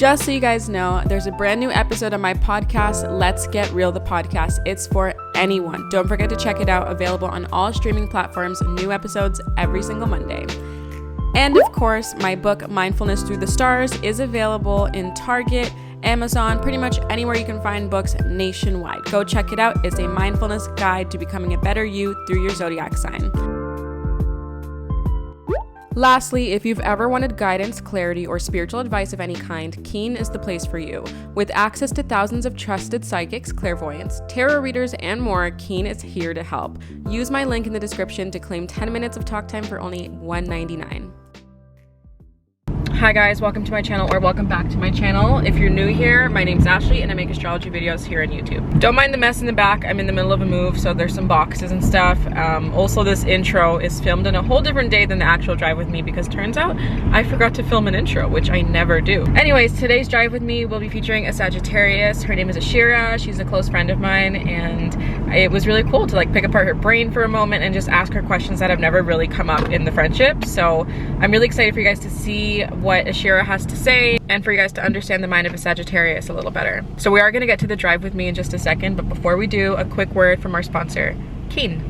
Just so you guys know, there's a brand new episode on my podcast, Let's Get Real, the podcast. It's for anyone. Don't forget to check it out. Available on all streaming platforms. New episodes every single Monday. And of course, my book, Mindfulness Through the Stars, is available in Target, Amazon, pretty much anywhere you can find books nationwide. Go check it out. It's a mindfulness guide to becoming a better you through your zodiac sign. Lastly, if you've ever wanted guidance, clarity, or spiritual advice of any kind, Keen is the place for you. With access to thousands of trusted psychics, clairvoyants, tarot readers, and more, Keen is here to help. Use my link in the description to claim 10 minutes of talk time for only $1.99. Hi guys, welcome to my channel, or welcome back to my channel. If you're new here, my name's Ashley and I make astrology videos here on YouTube. Don't mind the mess in the back. I'm in the middle of a move, so there's some boxes and stuff. Also, this intro is filmed on a whole different day than the actual drive with me because turns out I forgot to film an intro, which I never do. Anyways, today's drive with me will be featuring a Sagittarius. Her name is Ashira. She's a close friend of mine, and it was really cool to like pick apart her brain for a moment and just ask her questions that have never really come up in the friendship. So I'm really excited for you guys to see what Ashira has to say and for you guys to understand the mind of a Sagittarius a little better. So we are going to get to the drive with me in just a second, but before we do, a quick word from our sponsor, Keen.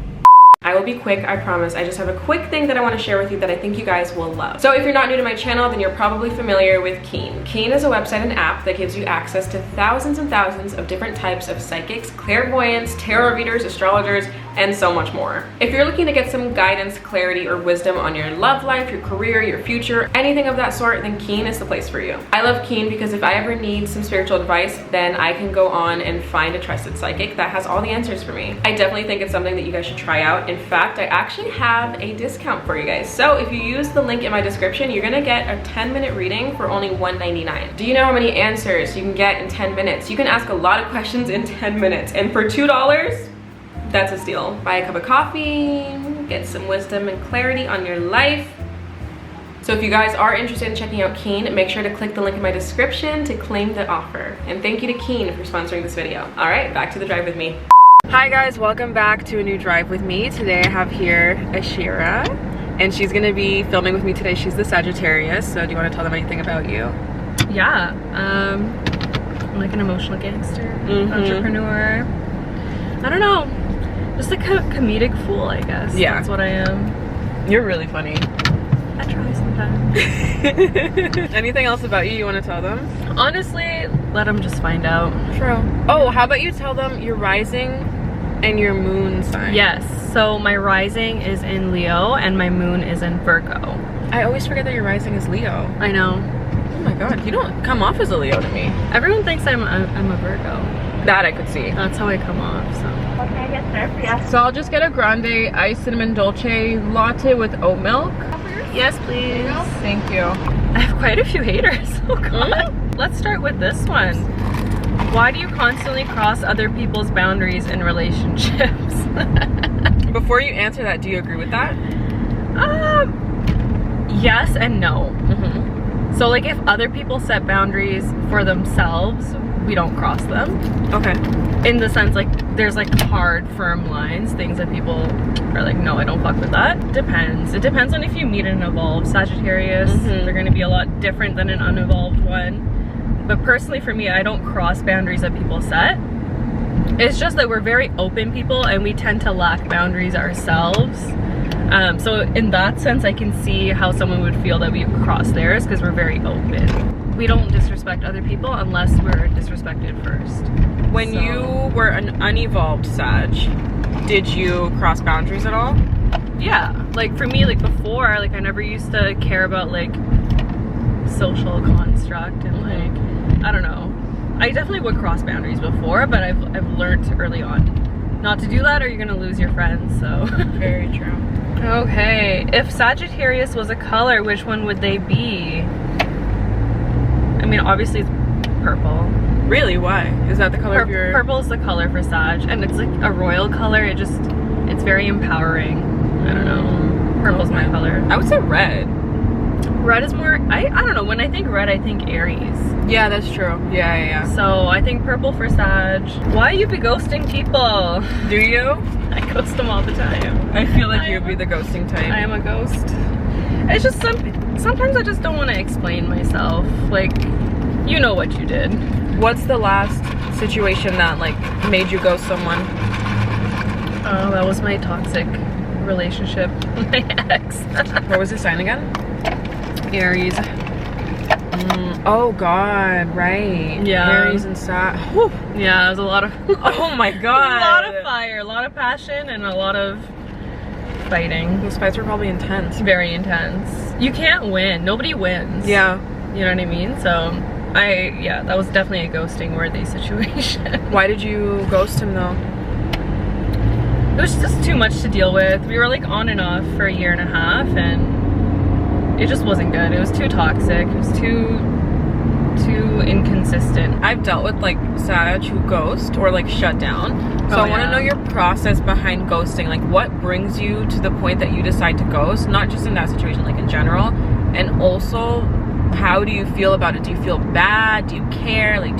I will be quick, I promise. I just have a quick thing that I want to share with you that I think you guys will love. So if you're not new to my channel, then you're probably familiar with Keen. Keen is a website and app that gives you access to thousands and thousands of different types of psychics, clairvoyants, tarot readers, astrologers, and so much more. If you're looking to get some guidance, clarity, or wisdom on your love life, your career, your future, anything of that sort, then Keen is the place for you. I love Keen because if I ever need some spiritual advice, then I can go on and find a trusted psychic that has all the answers for me. I definitely think it's something that you guys should try out. In fact, I actually have a discount for you guys. So if you use the link in my description, you're gonna get a 10-minute reading for only $1.99. Do you know how many answers you can get in 10 minutes? You can ask a lot of questions in 10 minutes, and for $2, that's a steal. Buy a cup of coffee, get some wisdom and clarity on your life. So if you guys are interested in checking out Keen, make sure to click the link in my description to claim the offer. And thank you to Keen for sponsoring this video. All right, back to the drive with me. Hi guys, welcome back to a new drive with me. Today I have here Ashira, and she's gonna be filming with me today. She's the Sagittarius, so do you want to tell them anything about you? Yeah, I'm like an emotional gangster, entrepreneur. I don't know, just a comedic fool, I guess. Yeah. That's what I am. You're really funny. I try sometimes. Anything else about you want to tell them? Honestly, let them just find out. True. Oh, how about you tell them your rising and your moon sign? Yes, so my rising is in Leo and my moon is in Virgo. I always forget that your rising is Leo. I know. Oh my god, you don't come off as a Leo to me. Everyone thinks I'm a Virgo. That I could see. That's how I come off, so. What can I get served for you? So I'll just get a grande iced cinnamon dolce latte with oat milk. Yes, please. Thank you. I have quite a few haters. Oh god. Let's start with this one. Why do you constantly cross other people's boundaries in relationships? Before you answer that, do you agree with that? Yes and no. So like if other people set boundaries for themselves, we don't cross them. Okay. In the sense like there's like hard, firm lines, things that people are like, no, I don't fuck with that. Depends. It depends on if you meet an evolved Sagittarius. They're gonna be a lot different than an unevolved one. But personally for me, I don't cross boundaries that people set. It's just that we're very open people and we tend to lack boundaries ourselves. So in that sense, I can see how someone would feel that we cross theirs because we're very open. We don't disrespect other people unless we're disrespected first. When you were an unevolved Sag, did you cross boundaries at all? Yeah, like for me, like before, like I never used to care about like social construct and like, I don't know. I definitely would cross boundaries before, but I've learned early on not to do that or you're gonna lose your friends, so. Very true. Okay, if Sagittarius was a color, which one would they be? I mean, obviously it's purple. Really? Why? Is that the color of your... Purple is the color for Sag, and it's like a royal color. It's very empowering. I don't know. Purple's my color. I would say red. Red is more, I don't know, when I think red, I think Aries. Yeah, that's true. Yeah. So I think purple for Sag. Why you be ghosting people? Do you? I ghost them all the time. I feel like you'd be the ghosting type. I am a ghost. It's just sometimes I just don't want to explain myself. Like, You know what you did. What's the last situation that like made you ghost someone? Oh, that was my toxic relationship with my ex. What was his sign again? Aries. Oh God, right. Yeah. Aries and Sag. Yeah, it was a lot of Oh my God. a lot of fire, a lot of passion, and a lot of fighting. Those fights were probably intense. Very intense. You can't win. Nobody wins. Yeah. You know what I mean? So yeah, that was definitely a ghosting worthy situation. Why did you ghost him though? It was just too much to deal with. We were like on and off for a year and a half, and it just wasn't good. It was too toxic. It was too inconsistent. I've dealt with like Sag who ghost or like shut down. So I want to know your process behind ghosting. Like what brings you to the point that you decide to ghost? Not just in that situation, like in general. And also, how do you feel about it? Do you feel bad? Do you care? Like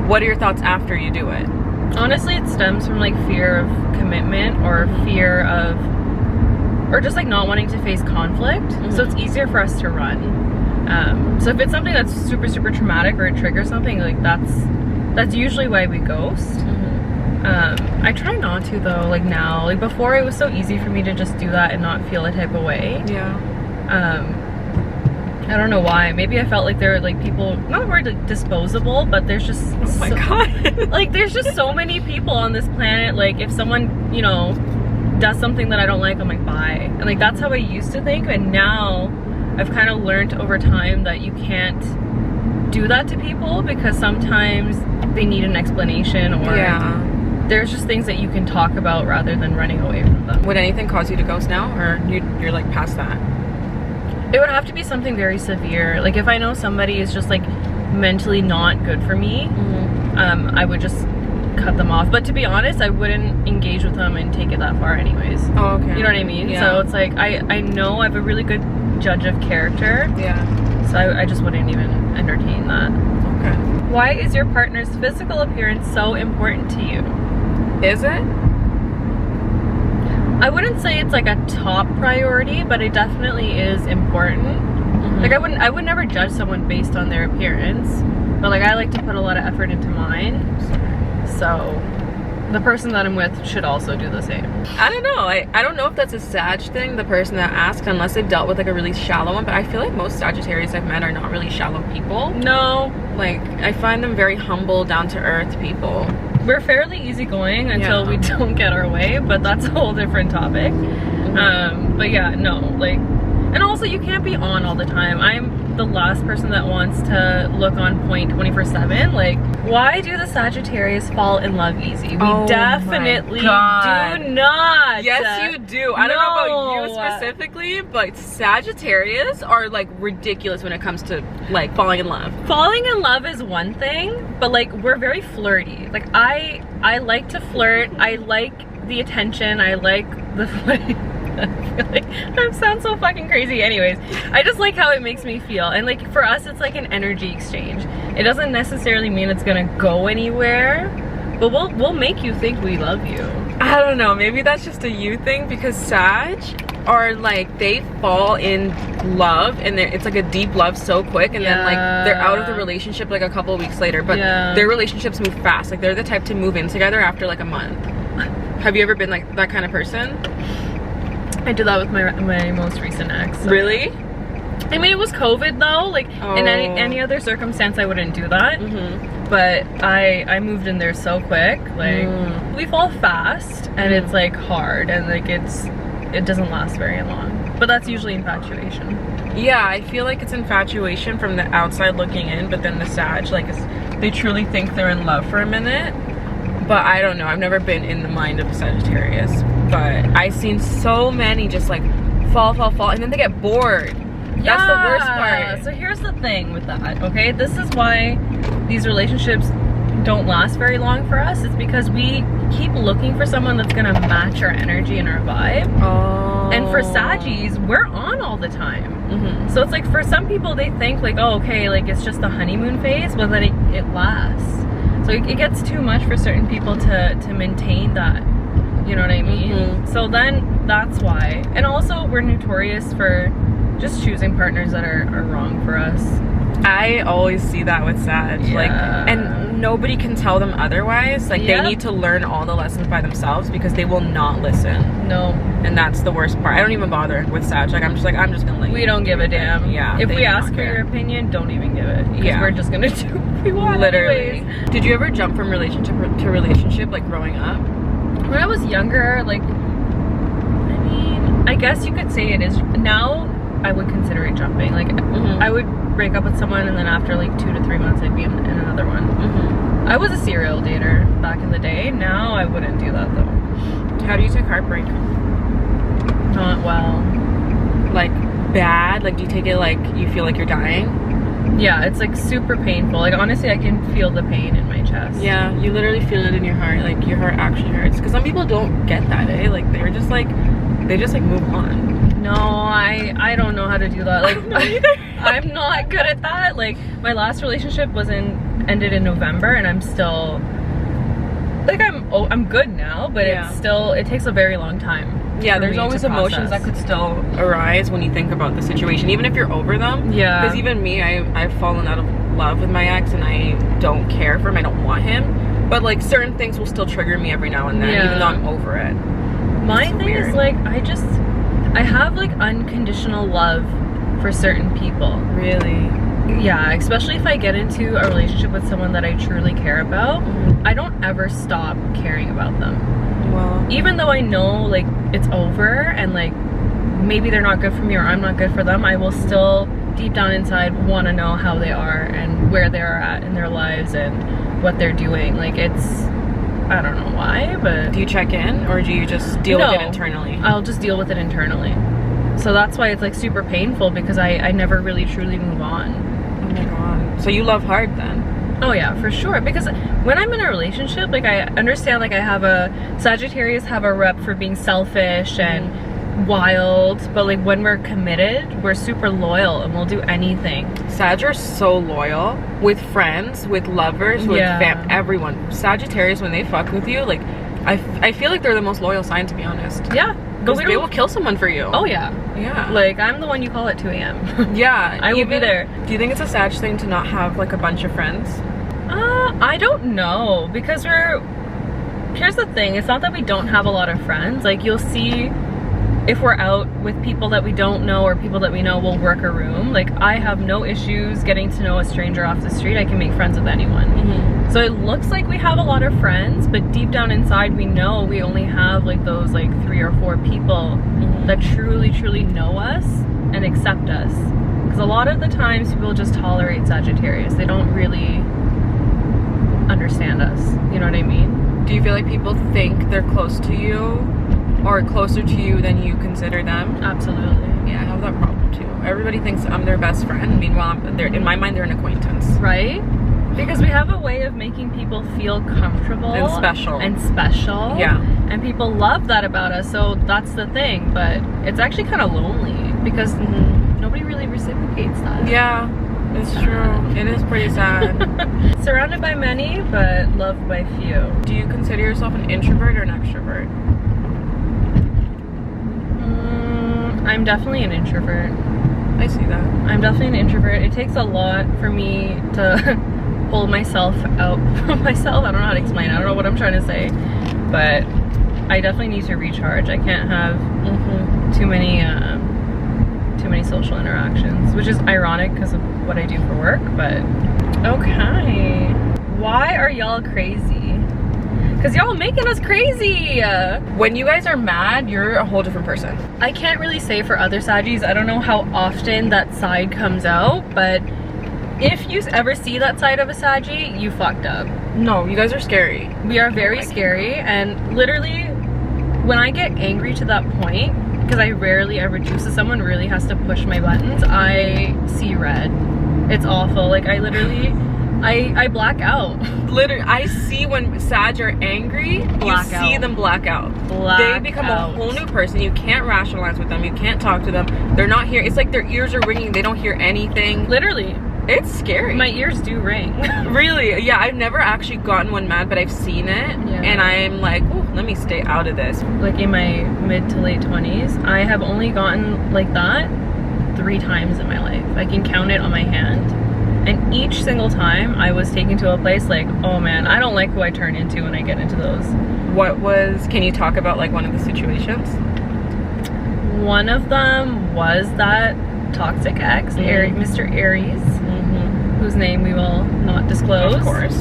what are your thoughts after you do it? Honestly, it stems from like fear of commitment or fear of, or just like not wanting to face conflict. So it's easier for us to run. So if it's something that's super traumatic or it triggers something, like that's usually why we ghost. I try not to though, like now. Like before it was so easy for me to just do that and not feel a type of way. Yeah. I don't know why. Maybe I felt like there were like people, not the word like disposable, but there's just Oh my God. like there's just so many people on this planet. Like if someone, you know, does something that I don't like, I'm like, bye. And like that's how I used to think, and now I've kind of learned over time that you can't do that to people because sometimes they need an explanation, or there's just things that you can talk about rather than running away from them. Would anything cause you to ghost now, or you're like past that? It would have to be something very severe. Like if I know somebody is just like mentally not good for me, I would just cut them off. But to be honest, I wouldn't engage with them and take it that far anyways. Oh, okay. You know what I mean? Yeah. So it's like I know I have a really good judge of character. Yeah. So I just wouldn't even entertain that. Okay. Why is your partner's physical appearance so important to you? Is it? I wouldn't say it's like a top priority, but it definitely is important. Like I would never judge someone based on their appearance, but like I like to put a lot of effort into mine. So the person that I'm with should also do the same. I don't know. I don't know if that's a Sag thing, the person that asks, unless they've dealt with like a really shallow one, but I feel like most Sagittarius I've met are not really shallow people. No. Like I find them very humble, down to earth people. We're fairly easygoing until we don't get our way, but that's a whole different topic. But yeah, no, like, and also you can't be on all the time. I'm the last person that wants to look on point 24/7. Like, why do the Sagittarius fall in love easy? We definitely do not. Yes, you do. I don't know about you specifically, but Sagittarius are like ridiculous when it comes to like falling in love. Falling in love is one thing, but like we're very flirty. Like I like to flirt. I like the attention. I like the I feel like I sound so fucking crazy. Anyways, I just like how it makes me feel, and like for us it's like an energy exchange. It doesn't necessarily mean it's gonna go anywhere, but we'll make you think we love you. I don't know, maybe that's just a you thing, because Sag are like, they fall in love and it's like a deep love so quick, and then like they're out of the relationship like a couple of weeks later, but their relationships move fast. Like they're the type to move in together after like a month. Have you ever been like that kind of person? I did that with my most recent ex. So. Really? I mean, it was COVID though. Like in any other circumstance, I wouldn't do that. But I moved in there so quick. Like we fall fast, and it's like hard, and like it doesn't last very long. But that's usually infatuation. Yeah, I feel like it's infatuation from the outside looking in, but then the Sag, like, they truly think they're in love for a minute. But I don't know, I've never been in the mind of a Sagittarius, but I've seen so many just like fall, and then they get bored. Yeah, that's the worst part. So here's the thing with that, okay? This is why these relationships don't last very long for us. It's because we keep looking for someone that's gonna match our energy and our vibe. And for Saggies, we're on all the time. So it's like for some people, they think like, oh, okay, like it's just the honeymoon phase, but then it lasts. So it gets too much for certain people to maintain that, you know what I mean? So then that's why. And also we're notorious for just choosing partners that are wrong for us. I always see that with Sag. Yeah. Like, and nobody can tell them otherwise. Like, Yeah. they need to learn all the lessons by themselves because they will not listen. No. And that's the worst part. I don't even bother with Sag. Like, I'm just gonna let We you don't give a damn. Yeah. If they we do not ask for care. your opinion, don't even give it. Because Yeah. we're just gonna do what we want Literally. anyways. Did you ever jump from relationship to relationship, like, growing up? When I was younger, like, I mean, I guess you could say it is. Now, I would consider it jumping. Like, I would break up with someone and then after like 2 to 3 months, I'd be in another one. I was a serial dater back in the day. Now, I wouldn't do that though. How do you take heartbreak? Not well. Like, bad? Like, do you take it like you feel like you're dying? Yeah, it's like super painful. Like, honestly, I can feel the pain in my chest. Yeah, you literally feel it in your heart. Like, your heart actually hurts. Because some people don't get that, eh? Like, they're just like, they just like move on. No, I don't know how to do that. Like, I'm not good at that. Like, my last relationship ended in November, and I'm still like, I'm good now, but it's still, it takes a very long time. Yeah, there's always emotions that could still arise when you think about the situation, even if you're over them. Yeah. Because even me, I've fallen out of love with my ex, and I don't care for him. I don't want him. But like, certain things will still trigger me every now and then, even though I'm over it. My thing is like, I have like unconditional love for certain people. Really? Yeah, especially if I get into a relationship with someone that I truly care about, I don't ever stop caring about them. Well, even though I know like it's over and like maybe they're not good for me or I'm not good for them, I will still deep down inside want to know how they are and where they're at in their lives and what they're doing. Like, it's, I don't know why, but... Do you check in or do you just deal with it internally? I'll just deal with it internally. So that's why it's like super painful, because I never really truly move on. Oh my god. So you love hard then? Oh yeah, for sure. Because when I'm in a relationship, like, I understand, like, Sagittarius have a rep for being selfish and wild, but like when we're committed, we're super loyal and we'll do anything. Sag are so loyal with friends, with lovers, with everyone. Sagittarius, when they fuck with you, like, I feel like they're the most loyal sign, to be honest. Yeah. Because they will kill someone for you. Oh yeah. Yeah. Like, I'm the one you call at 2 a.m. Yeah. I will be there. Do you think it's a Sag thing to not have like a bunch of friends? I don't know, because here's the thing, it's not that we don't have a lot of friends. Like, you'll see if we're out with people that we don't know or people that we know, we'll work a room. Like, I have no issues getting to know a stranger off the street. I can make friends with anyone. So it looks like we have a lot of friends, but deep down inside we know we only have like those like 3 or 4 people that truly know us and accept us. Because a lot of the times people just tolerate Sagittarius. They don't really understand us, you know what I mean? Do you feel like people think they're close to you or closer to you than you consider them? Absolutely. Yeah, I have that problem too. Everybody thinks I'm their best friend, meanwhile in my mind they're an acquaintance. Right? Because we have a way of making people feel comfortable and special. Yeah. And people love that about us, so that's the thing. But it's actually kind of lonely because nobody really reciprocates that. Yeah. It's true. It is pretty sad. Surrounded by many, but loved by few. Do you consider yourself an introvert or an extrovert? I'm definitely an introvert. I see that. I'm definitely an introvert. It takes a lot for me to pull myself out from myself. I don't know how to explain it. I don't know what I'm trying to say. But I definitely need to recharge. I can't have too many social interactions, which is ironic because of what I do for work, but okay. Why are y'all crazy? Because y'all making us crazy. When you guys are mad, you're a whole different person. I can't really say for other Saggies. I don't know how often that side comes out, but if you ever see that side of a Saggie, you fucked up. No, you guys are scary. We are very scary, and literally, when I get angry to that point, because I rarely ever do, so someone really has to push my buttons, I see red. It's awful. Like, I literally, I black out. Literally, I see when Sag are angry, you see them black out. They become a whole new person. You can't rationalize with them. You can't talk to them. They're not here. It's like their ears are ringing. They don't hear anything. Literally. It's scary. My ears do ring. Really? Yeah, I've never actually gotten one mad, but I've seen it. Yeah. And I'm like, oh, let me stay out of this. Like, in my mid to late 20s, I have only gotten like that 3 times in my life. I can count it on my hand. And each single time I was taken to a place like, oh man, I don't like who I turn into when I get into those. Can you talk about like one of the situations? One of them was that toxic ex, Mr. Aries, whose name we will not disclose. Of course.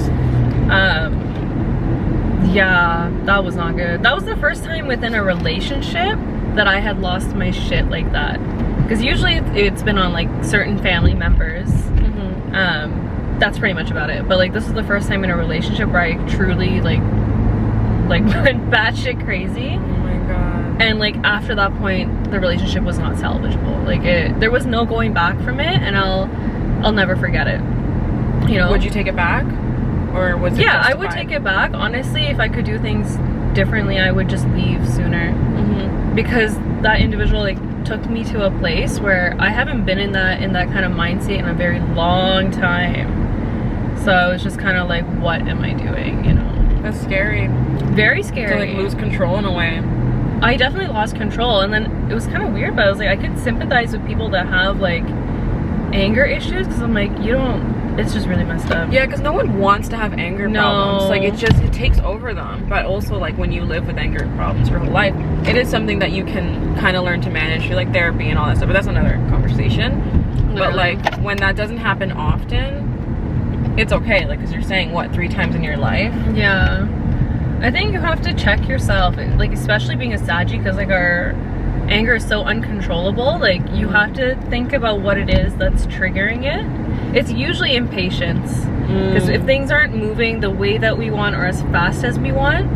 Yeah, that was not good. That was the first time within a relationship that I had lost my shit like that. Because usually it's been on like certain family members. That's pretty much about it. But like this was the first time in a relationship where I truly like went batshit crazy. Oh my god. And like after that point, the relationship was not salvageable. Like there was no going back from it, and I'll never forget it. You know? Would you take it back, or was it? Yeah, I would take it back. Honestly, if I could do things differently, I would just leave sooner. Because that individual like took me to a place where I haven't been in that kind of mindset in a very long time. So I was just kind of like, what am I doing? You know? That's scary. Very scary. To like lose control in a way. I definitely lost control, and then it was kind of weird, but I was like, I could sympathize with people that have like anger issues, because I'm like, it's just really messed up. Yeah, because no one wants to have anger problems. Like it takes over them. But also like when you live with anger problems your whole life, it is something that you can kind of learn to manage through like therapy and all that stuff. But that's another conversation. Literally. But like when that doesn't happen often, it's okay. Like, because you're saying what, 3 times in your life? Yeah. I think you have to check yourself, like especially being a Saggy, because like our anger is so uncontrollable. Like you have to think about what it is that's triggering it. It's usually impatience, because if things aren't moving the way that we want or as fast as we want,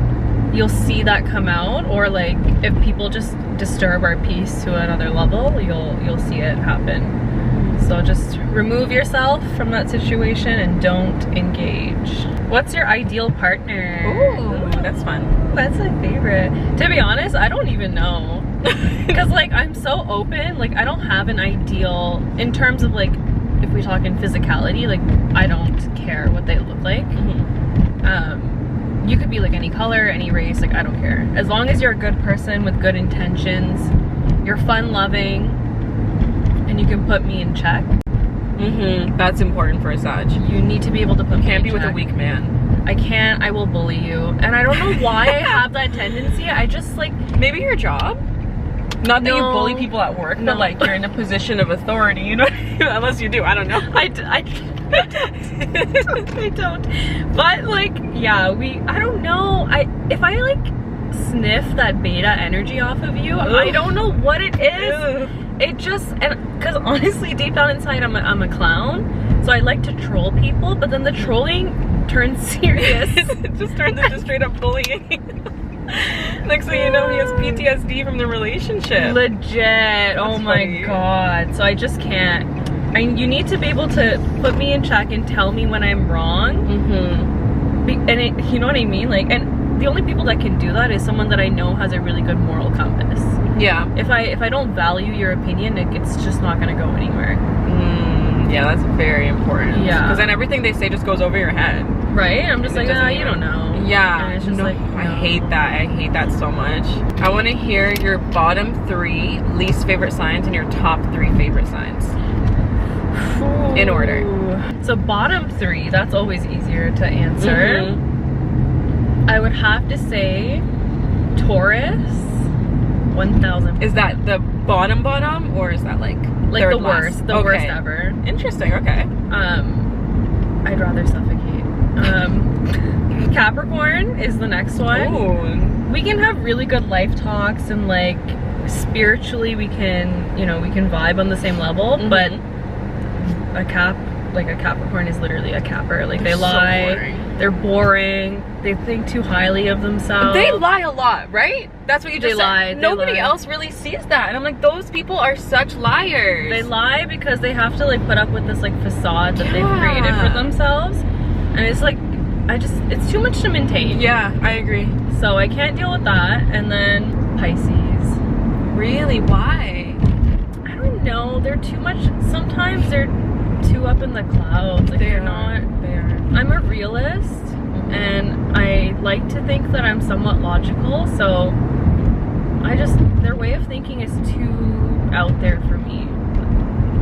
you'll see that come out. Or like if people just disturb our peace to another level, you'll see it happen. So just remove yourself from that situation and don't engage. What's your ideal partner? Ooh, that's fun. That's my favorite. To be honest, I don't even know. Because like I'm so open, like I don't have an ideal in terms of like, if we talk in physicality, like I don't care what they look like. You could be like any color, any race, like I don't care. As long as you're a good person with good intentions, you're fun loving, and you can put me in check. That's important for a Sag. You need to be able to put me in check. Can't be with a weak man. I can't. I will bully you. And I don't know why I have that tendency. I just like... Maybe your job? Not that you bully people at work, but like you're in a position of authority, you know? Unless you do, I don't know. I don't. But like, yeah, I don't know. If I like sniff that beta energy off of you, I don't know what it is. It just, and because honestly, deep down inside, I'm a clown. So I like to troll people, but then the trolling turns serious. It just turns into straight up bullying. Next thing you know, he has PTSD from the relationship. Legit. Oh my god. So I just can't. You need to be able to put me in check and tell me when I'm wrong. And you know what I mean? Like, and the only people that can do that is someone that I know has a really good moral compass. Yeah. If I don't value your opinion, it's just not gonna go anywhere. Yeah, that's very important. Yeah. Because then everything they say just goes over your head. Right? I'm just like, you don't know. Yeah. And it's just like, I hate that. I hate that so much. I want to hear your bottom 3 least favorite signs and your top 3 favorite signs. Ooh. In order. So bottom 3, that's always easier to answer. I would have to say Taurus, 1000%. Is that the bottom, or is that like the worst? The worst ever. Interesting, okay. I'd rather suffocate. Capricorn is the next one. Ooh. We can have really good life talks and like spiritually we can vibe on the same level, but a Capricorn is literally a capper. Like they lie, they're boring, they think too highly of themselves. They lie a lot, right? That's what you just said. Nobody lie. else really sees that, and I'm like, those people are such liars. They lie because they have to like put up with this like facade that they've created for themselves, and it's like, it's too much to maintain. Yeah, I agree. So I can't deal with that. And then Pisces. Really? Why? I don't know. They're too much. Sometimes they're too up in the clouds. Like they're not. They are. I'm a realist, and I like to think that I'm somewhat logical. So their way of thinking is too out there for me.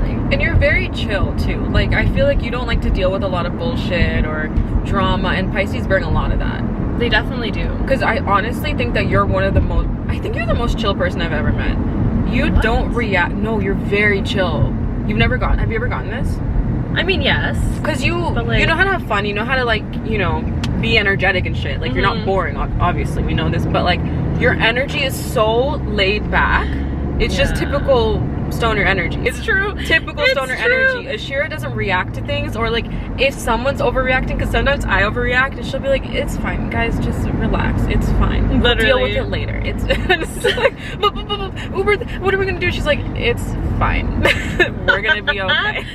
Like And you're very chill too. Like, I feel like you don't like to deal with a lot of bullshit or drama, and Pisces bring a lot of that. They definitely do. Because I honestly think that you're one of the most, I think you're the most chill person I've ever met. You don't react. No, you're very chill. Have you ever gotten this? I mean, yes. Because you know how to have fun. You know how to, like, you know, be energetic and shit. Like, you're not boring, obviously. We know this. But, like, your energy is so laid back. It's just typical stoner energy. It's true. Typical stoner energy. Ashira doesn't react to things, or like if someone's overreacting, because sometimes I overreact and she'll be like, it's fine guys, just relax, it's fine, we'll deal with it later. It's like, Uber, what are we gonna do? She's like, it's fine. We're gonna be okay.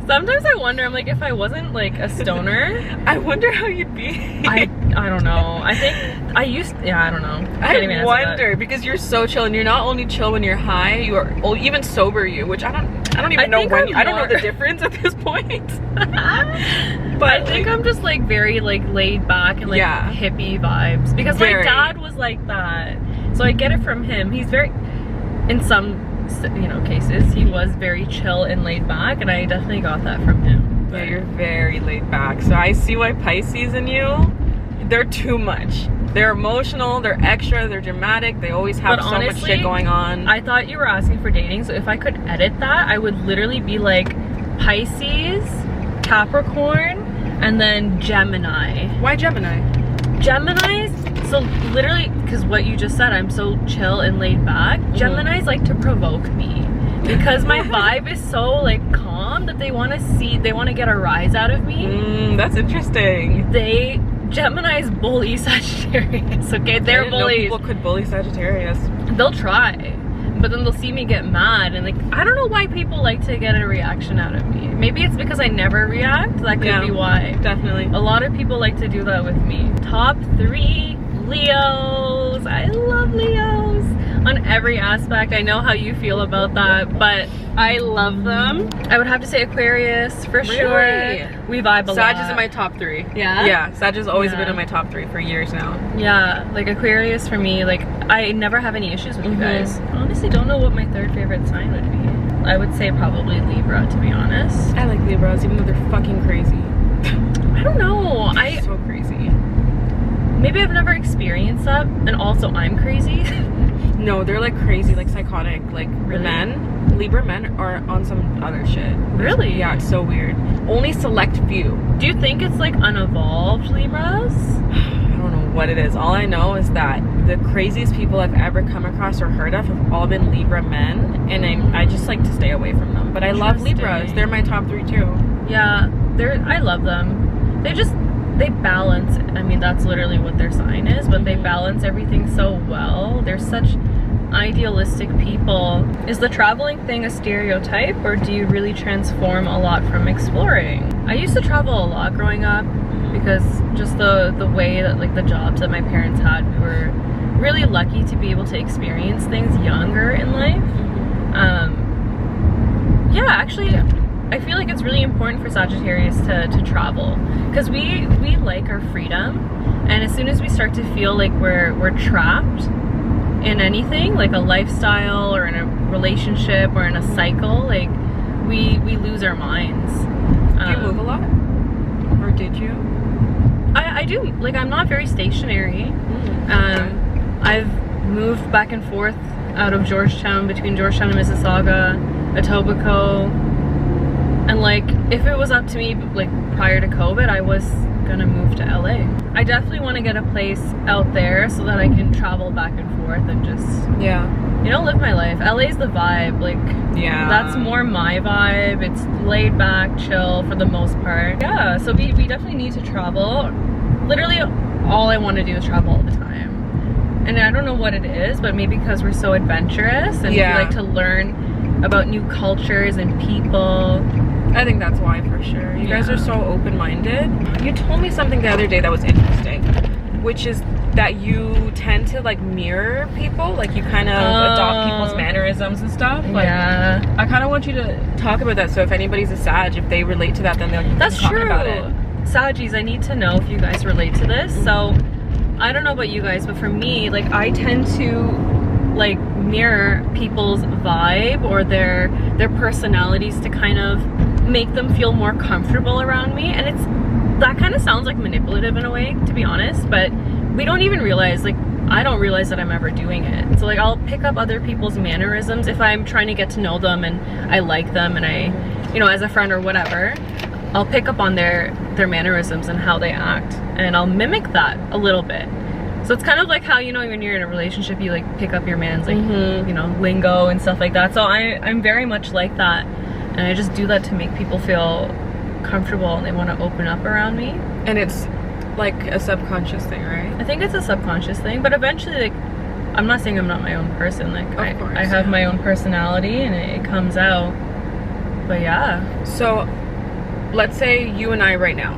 Sometimes I wonder, I'm like, if I wasn't like a stoner, I wonder how you'd be. I don't know. I think I don't know. I wonder, because you're so chill, and you're not only chill when you're high, you are even sober which I don't even know when I don't know the difference at this point. But I think I'm just like very like laid back and like hippie vibes, because my dad was like that, so I get it from him. He's very, in some cases, he was very chill and laid back, and I definitely got that from him. Yeah, you're very laid back, so I see why Pisces in you, they're too much. They're emotional, they're extra, they're dramatic, they always have so much shit going on. I thought you were asking for dating, so if I could edit that, I would literally be like Pisces, Capricorn, and then Gemini. Why Gemini? Geminis, so literally, because what you just said, I'm so chill and laid back. Geminis like to provoke me, because my vibe is so like calm that they want to get a rise out of me. That's interesting. Geminis bully Sagittarius, okay? They're bullies. People could bully Sagittarius. They'll try, but then they'll see me get mad, and like, I don't know why people like to get a reaction out of me. Maybe it's because I never react. That could be why. Definitely. A lot of people like to do that with me. Top 3, Leos. I love Leos on every aspect. I know how you feel about that, but I love them. I would have to say Aquarius for sure. We vibe a lot. Sag is in my top 3. Yeah? Yeah, Sag has always been in my top 3 for years now. Yeah, like Aquarius for me, like I never have any issues with you guys. I honestly don't know what my 3rd favorite sign would be. I would say probably Libra, to be honest. I like Libras, even though they're fucking crazy. I don't know. They're so crazy. Maybe I've never experienced that, and also I'm crazy. No, they're like crazy, like psychotic, like men. Libra men are on some other shit. Really? Yeah, it's so weird. Only select few. Do you think it's like unevolved Libras? I don't know what it is. All I know is that the craziest people I've ever come across or heard of have all been Libra men, and I just like to stay away from them. But I love Libras. They're my top 3 too. Yeah, I love them. They balance. I mean, that's literally what their sign is, but they balance everything so well. They're such idealistic people. Is the traveling thing a stereotype, or do you really transform a lot from exploring? I used to travel a lot growing up, because just the way that like the jobs that my parents had, we were really lucky to be able to experience things younger in life. Yeah, actually I feel like it's really important for Sagittarius to travel, because we like our freedom, and as soon as we start to feel like we're trapped in anything, like a lifestyle or in a relationship or in a cycle, like we lose our minds. Do you move a lot? Or did you? I do. Like, I'm not very stationary. I've moved back and forth out of Georgetown, between Georgetown and Mississauga, Etobicoke. And like, if it was up to me, like prior to COVID, I was gonna move to LA. I definitely want to get a place out there so that I can travel back and forth and just, live my life. LA's the vibe. Like, that's more my vibe. It's laid back, chill for the most part. Yeah, so we definitely need to travel. Literally, all I want to do is travel all the time. And I don't know what it is, but maybe because we're so adventurous and we like to learn about new cultures and people. I think that's why, for sure. You guys are so open-minded. You told me something the other day that was interesting, which is that you tend to like mirror people, like you kind of adopt people's mannerisms and stuff. Like, I kind of want you to talk about that, so if anybody's a Sag, if they relate to that, then they'll talk about it. Saggies, I need to know if you guys relate to this. So I don't know about you guys, but for me, like, I tend to like mirror people's vibe or their personalities to kind of make them feel more comfortable around me. And that kind of sounds like manipulative in a way, to be honest, but we don't even realize, like, I don't realize that I'm ever doing it. So like, I'll pick up other people's mannerisms if I'm trying to get to know them and I like them and I, you know, as a friend or whatever, I'll pick up on their mannerisms and how they act, and I'll mimic that a little bit. So it's kind of like how, you know, when you're in a relationship, you like pick up your man's like, you know, lingo and stuff like that. So I'm very much like that, and I just do that to make people feel comfortable and they want to open up around me. And it's like a subconscious thing, right? I think it's a subconscious thing, but eventually, like, I'm not saying I'm not my own person. Like, I have my own personality and it comes out. But yeah. So let's say you and I right now,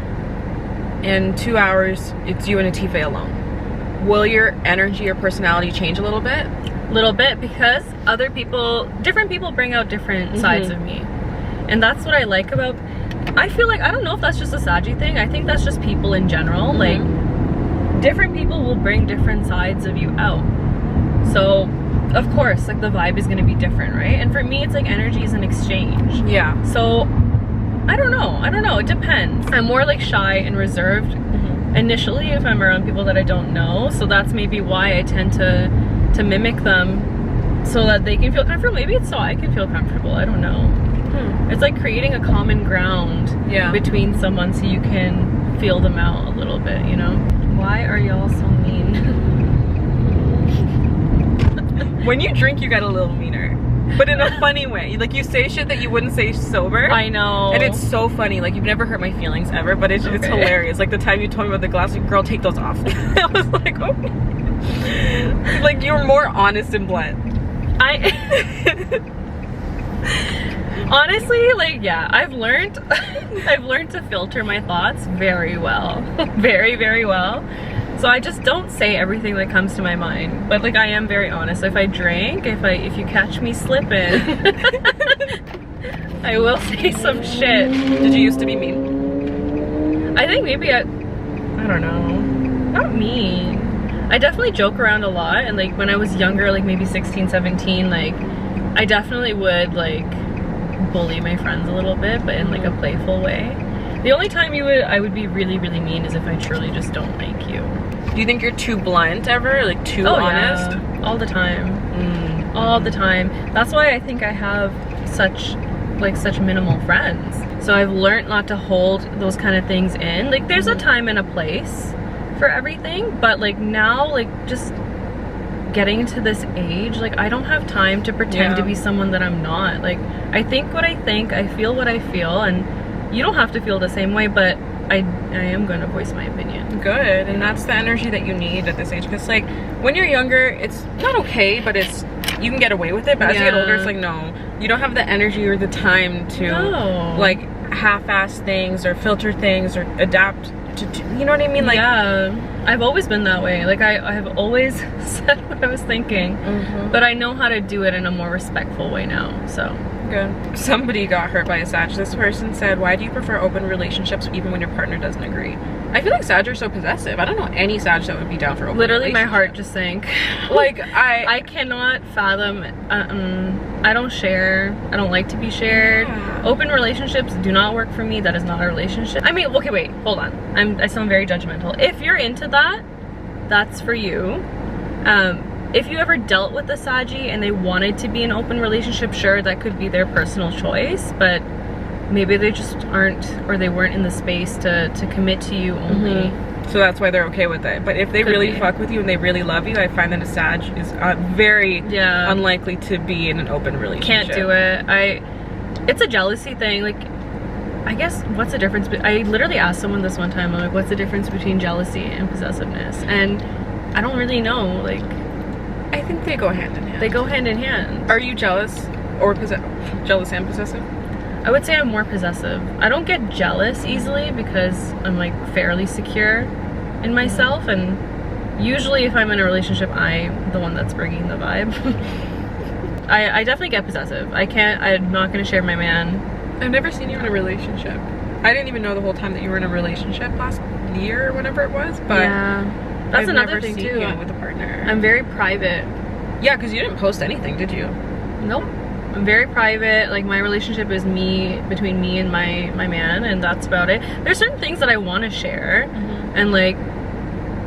in 2 hours, it's you and Atife alone. Will your energy or personality change a little bit? Little bit, because other people, different people bring out different sides of me. And that's what I like about, I feel like, I don't know if that's just a Saggy thing. I think that's just people in general. Like, different people will bring different sides of you out. So, of course, like, the vibe is going to be different, right? And for me, it's like energy is an exchange. Yeah. So, I don't know. It depends. I'm more like shy and reserved initially if I'm around people that I don't know. So that's maybe why I tend to mimic them so that they can feel comfortable. Maybe it's so I can feel comfortable. I don't know. It's like creating a common ground between someone so you can feel them out a little bit, you know? Why are y'all so mean? When you drink, you get a little meaner. But in a funny way. Like, you say shit that you wouldn't say sober. I know. And it's so funny. Like, you've never hurt my feelings ever, but it's hilarious. Like, the time you told me about the glass, like, girl, take those off. I was like, oh. Like, you're more honest and blunt. Honestly, like, yeah, I've learned to filter my thoughts very well. Very, very well. So I just don't say everything that comes to my mind. But like, I am very honest. If I drink, if you catch me slipping, I will say some shit. Did you used to be mean? I think maybe I don't know. Not mean. I definitely joke around a lot, and like when I was younger, like maybe 16, 17, like I definitely would like bully my friends a little bit, but in like a playful way. The only time I would be really, really mean is if I truly just don't like you. Do you think you're too blunt ever? Like too honest? Yeah. All the time. All the time. That's why I think I have such minimal friends. So I've learned not to hold those kind of things in. Like, there's a time and a place for everything, but like now, like, just getting to this age, like, I don't have time to pretend to be someone that I'm not. Like, I think what I think, I feel what I feel, and you don't have to feel the same way, but I am going to voice my opinion. Good. And that's the energy that you need at this age, because like when you're younger, it's not okay, but you can get away with it. But as you get older, it's like, no, you don't have the energy or the time to like half-ass things or filter things or adapt to, you know what I mean? Like, yeah, I've always been that way. Like, I have always said what I was thinking, but I know how to do it in a more respectful way now. So good. Somebody got hurt by a Sag. This person said, why do you prefer open relationships even when your partner doesn't agree? I feel like Sag are so possessive. I don't know any Sag that would be down for open Literally, my heart just sank. Like, I cannot fathom. I don't share. I don't like to be shared. Open relationships do not work for me. That is not a relationship. I mean, okay, wait, hold on. I sound very judgmental. If you're into that, that's for you. If you ever dealt with a Saggy and they wanted to be an open relationship, sure, that could be their personal choice, but maybe they just aren't, or they weren't in the space to commit to you only. So that's why they're okay with it. But if they really fuck with you and they really love you, I find that a Sag is very unlikely to be in an open relationship. Can't do it. It's a jealousy thing. Like, I guess, what's the difference? I literally asked someone this one time, I'm like, what's the difference between jealousy and possessiveness? And I don't really know. Like, I think they go hand in hand. They go hand in hand. Are you jealous or jealous and possessive? I would say I'm more possessive. I don't get jealous easily because I'm like fairly secure in myself, and usually if I'm in a relationship, I'm the one that's bringing the vibe. I definitely get possessive. I'm not gonna share my man. I've never seen you in a relationship. I didn't even know the whole time that you were in a relationship last year or whenever it was, but yeah. That's another thing too. You with a partner. I'm very private. Yeah, because you didn't post anything, did you? Nope. I'm very private. Like, my relationship is between me and my man, and that's about it. There's certain things that I want to share, and like,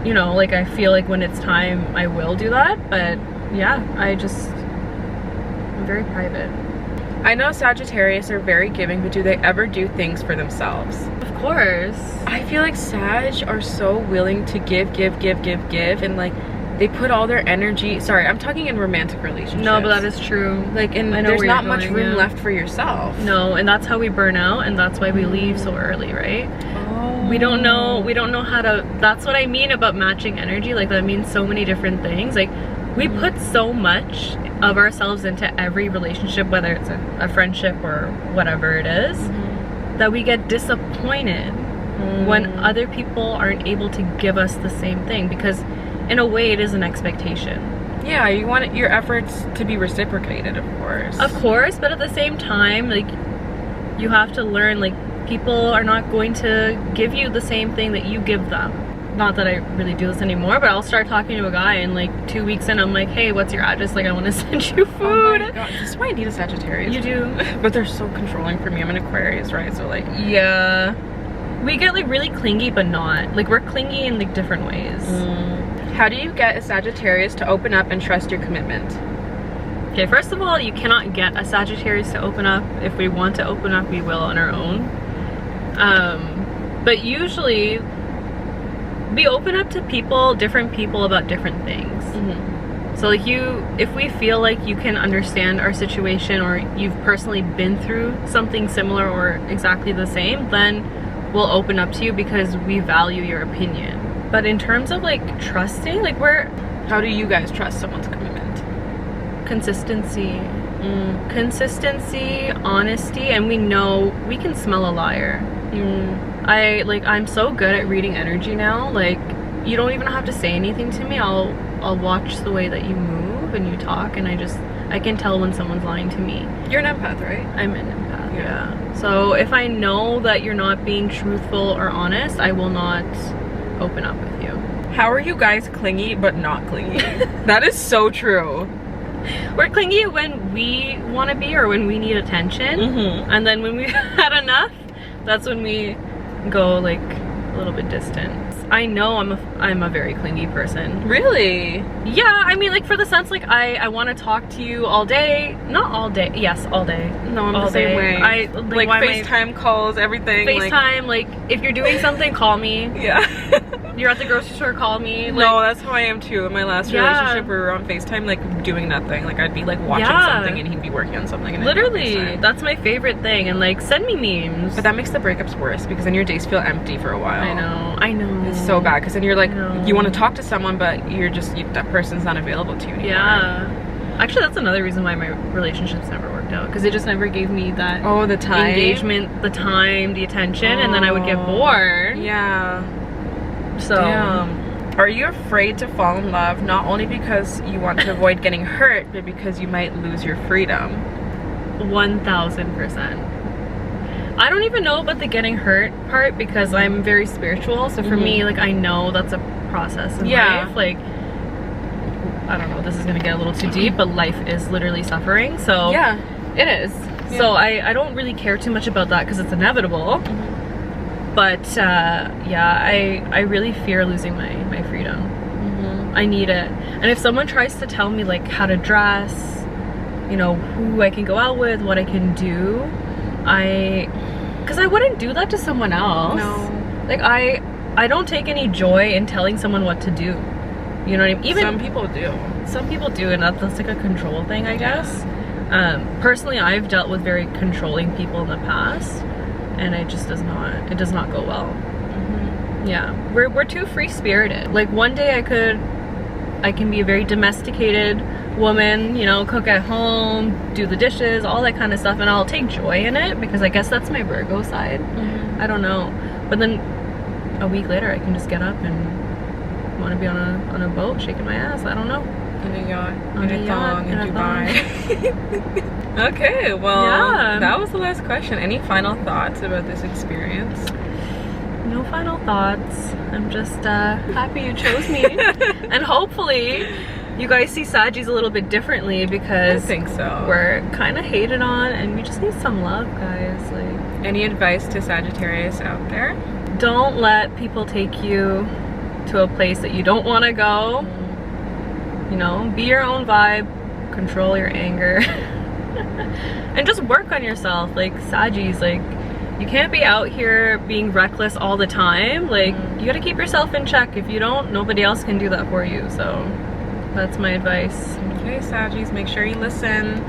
you know, like I feel like when it's time I will do that, but yeah, I'm very private. I know Sagittarius are very giving, but do they ever do things for themselves? Of course. I feel like Sag are so willing to give, and like they put all their energy. Sorry, I'm talking in romantic relationships. No, but that is true. Like, and there's not much room left for yourself. No, and that's how we burn out, and that's why we leave so early, right? Oh. We don't know how to. That's what I mean about matching energy. Like, that means so many different things. Like, we put so much of ourselves into every relationship, whether it's a friendship or whatever it is, that we get disappointed when other people aren't able to give us the same thing, because in a way it is an expectation. Yeah, you want your efforts to be reciprocated, of course. Of course, but at the same time, like, you have to learn, like, people are not going to give you the same thing that you give them. Not that I really do this anymore, but I'll start talking to a guy and like 2 weeks in, I'm like, hey, what's your address? Like, I want to send you food. Oh my god, this is why I need a Sagittarius. You do. But they're so controlling for me. I'm an Aquarius, right? So like, yeah. We get like really clingy, but not. Like, we're clingy in like different ways. How do you get a Sagittarius to open up and trust your commitment? Okay, first of all, you cannot get a Sagittarius to open up. If we want to open up, we will on our own. But usually we open up to different people about different things. So like, if we feel like you can understand our situation, or you've personally been through something similar or exactly the same, then we'll open up to you because we value your opinion. But in terms of like trusting, like, how do you guys trust someone's commitment? Consistency. Consistency, honesty, and we can smell a liar. I'm so good at reading energy now. Like, you don't even have to say anything to me. I'll watch the way that you move and you talk, and I can tell when someone's lying to me. You're an empath, right? I'm an empath, yeah. So if I know that you're not being truthful or honest, I will not open up with you. How are you guys clingy but not clingy? That is so true. We're clingy when we want to be, or when we need attention, and then when we've had enough, that's when we go like a little bit distant. I know I'm a very clingy person. Really? Yeah, I mean, like, for the sense, like, I want to talk to you all day. Not all day. Yes, all day. No, I'm all the same way. I like FaceTime calls, everything. FaceTime, like, if you're doing something, call me. Yeah. You're at the grocery store, call me. Like, no, that's how I am too. In my last relationship, we were on FaceTime, like, doing nothing. Like, I'd be like watching something and he'd be working on something. And literally, that's my favorite thing. And like, send me memes. But that makes the breakups worse, because then your days feel empty for a while. I know. It's so bad, because then you're like, you want to talk to someone, but that person's not available to you anymore. Yeah. Actually, that's another reason why my relationships never worked out, because it just never gave me that the time, engagement, the time, the attention, and then I would get bored. Yeah. So, are you afraid to fall in love, not only because you want to avoid getting hurt, but because you might lose your freedom? 1000%. I don't even know about the getting hurt part, because I'm very spiritual, so for me, like, I know that's a process in life. Like, I don't know, this is gonna get a little too deep, but life is literally suffering, so yeah, it is. So I don't really care too much about that, because it's inevitable. But yeah, I really fear losing my freedom. I need it. And if someone tries to tell me like how to dress, you know, who I can go out with, what I can do, because I wouldn't do that to someone else. No. Like, I don't take any joy in telling someone what to do. You know what I mean? Even some people do. Some people do, and that's like a control thing, I guess. Personally, I've dealt with very controlling people in the past, and it does not go well. Yeah, we're too free-spirited. Like, one day I can be a very domesticated woman, you know, cook at home, do the dishes, all that kind of stuff, and I'll take joy in it, because I guess that's my Virgo side. I don't know. But then a week later, I can just get up and want to be on a boat shaking my ass. I don't know. In a yacht, in a thong, in Dubai. Okay, well, that was the last question. Any final thoughts about this experience? No final thoughts. I'm just happy you chose me. And hopefully you guys see Saggies a little bit differently because I think so. We're kind of hated on and we just need some love, guys. Like, any advice to Sagittarius out there? Don't let people take you to a place that you don't want to go. You know, be your own vibe, control your anger, and just work on yourself. Like Saggies, like, you can't be out here being reckless all the time. Like, you gotta keep yourself in check. If you don't, nobody else can do that for you. So that's my advice. Okay, Saggies, make sure you listen.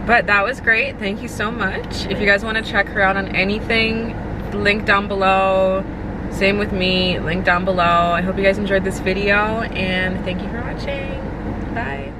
But that was great. Thank you so much. If you guys want to check her out on anything, link down below. Same with me, link down below. I hope you guys enjoyed this video, and thank you for watching. Bye.